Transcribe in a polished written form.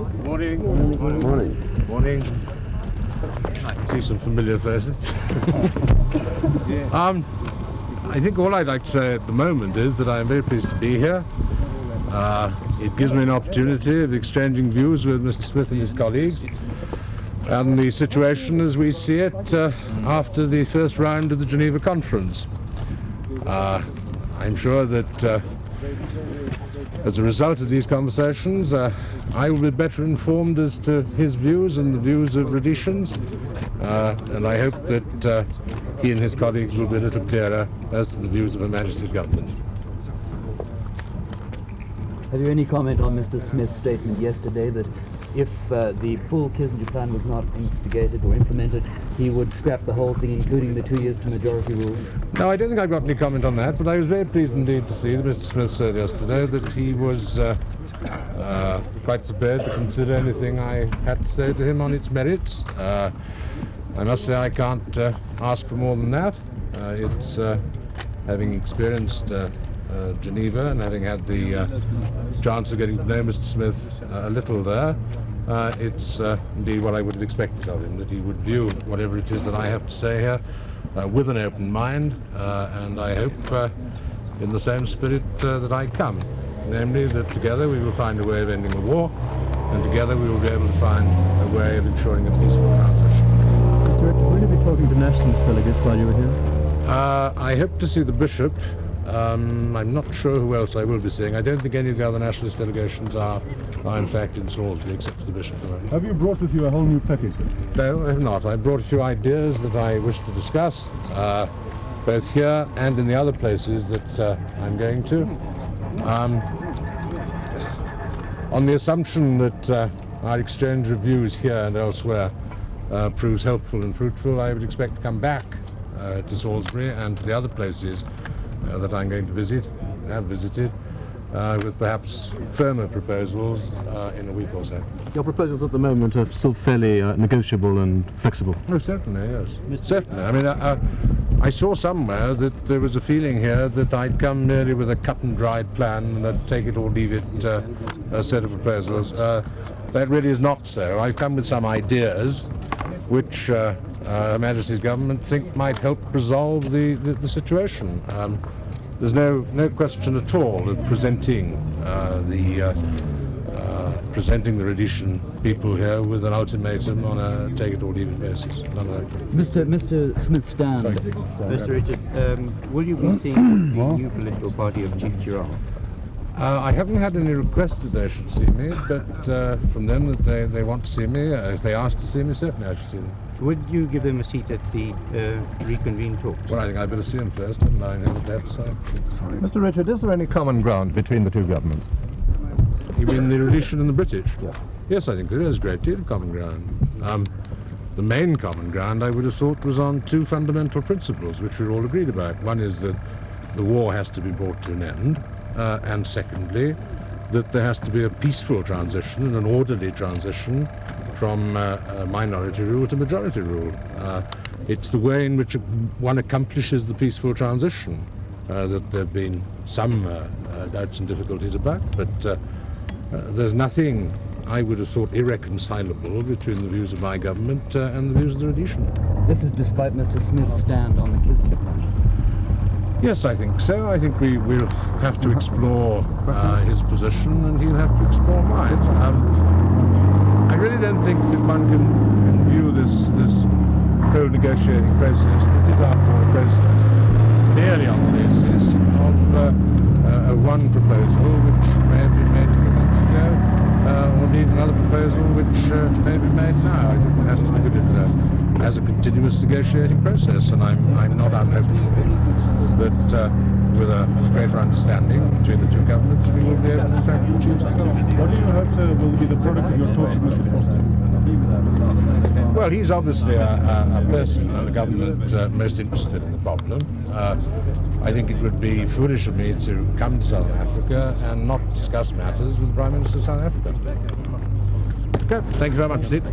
Morning. Morning. Morning. I can see some familiar faces. I think all I'd like to say at the moment is that I'm very pleased to be here. It gives me an opportunity of exchanging views with Mr. Smith and his colleagues and the situation as we see it after the first round of the Geneva conference. I'm sure that as a result of these conversations, I will be better informed as to his views and the views of Rhodesians, and I hope that he and his colleagues will be a little clearer as to the views of Her Majesty's government. Have you any comment on Mr. Smith's statement yesterday that if the full Kissinger plan was not instigated or implemented, he would scrap the whole thing, including the 2 years to majority rule? No, I don't think I've got any comment on that, but I was very pleased indeed to see that Mr. Smith said yesterday that he was quite prepared to consider anything I had to say to him on its merits. I must say I can't ask for more than that. It's having experienced Geneva and having had the chance of getting to know Mr. Smith a little there, it's indeed what I would have expected of him, that he would view whatever it is that I have to say here with an open mind, and I hope in the same spirit that I come, namely that together we will find a way of ending the war, and together we will be able to find a way of ensuring a peaceful transition. Mr. Richard, will you be talking to nationalist delegates while you were here? I hope to see the Bishop. I'm not sure who else I will be seeing. I don't think any of the other nationalist delegations are in fact in Salisbury, except for the Bishop. Have you brought with you a whole new package? No, I have not. I brought a few ideas that I wish to discuss, both here and in the other places that I'm going to. On the assumption that our exchange of views here and elsewhere proves helpful and fruitful, I would expect to come back to Salisbury and to the other places that I'm going to visit, have visited, with perhaps firmer proposals in a week or so. Your proposals at the moment are still fairly negotiable and flexible. Oh, certainly, yes. Certainly. I mean, I saw somewhere that there was a feeling here that I'd come merely with a cut-and-dried plan and I'd take it or leave it a set of proposals. That really is not so. I've come with some ideas which Her Majesty's government think might help resolve the situation. There's no question at all of presenting the Rhodesian people here with an ultimatum on a take-it-or-leave-it basis. None of that. Mr. Smith stand. Mr. Richard, will you be seeing the new political party of Chief Giraffe? I haven't had any requests that they should see me, but from them that they want to see me, if they ask to see me, certainly I should see them. Would you give them a seat at the reconvened talks? Well, I think I'd better see them first, haven't I? Know what they have to say. Mr. Richard, is there any common ground between the two governments? You mean the Rhodesian and the British? Yeah. Yes, I think there is a great deal of common ground. The main common ground, I would have thought, was on two fundamental principles, which we're all agreed about. One is that the war has to be brought to an end, and secondly, that there has to be a peaceful transition and an orderly transition from minority rule to majority rule. It's the way in which one accomplishes the peaceful transition that there have been some doubts and difficulties about, but there's nothing I would have thought irreconcilable between the views of my government and the views of the Rhodesian. This is despite Mr. Smith's stand on the Kissinger plan. Yes, I think so. I think we will have to explore his position and he'll have to explore mine. I really don't think that one can view this whole negotiating process, it is after all a process, merely on the basis of one proposal which may have been made a few months ago, or indeed another proposal which may be made now. I think it has to be looked at as a continuous negotiating process, and I'm not unhopeful that with a greater understanding between the two governments we will be able to try to achieve something. What do you hope will be the product of your talks with Mr. Foster? Well, he's obviously a person and a government most interested in the problem. I think it would be foolish of me to come to Southern Africa and not discuss matters with the Prime Minister of South Africa. Okay, thank you very much, Steve.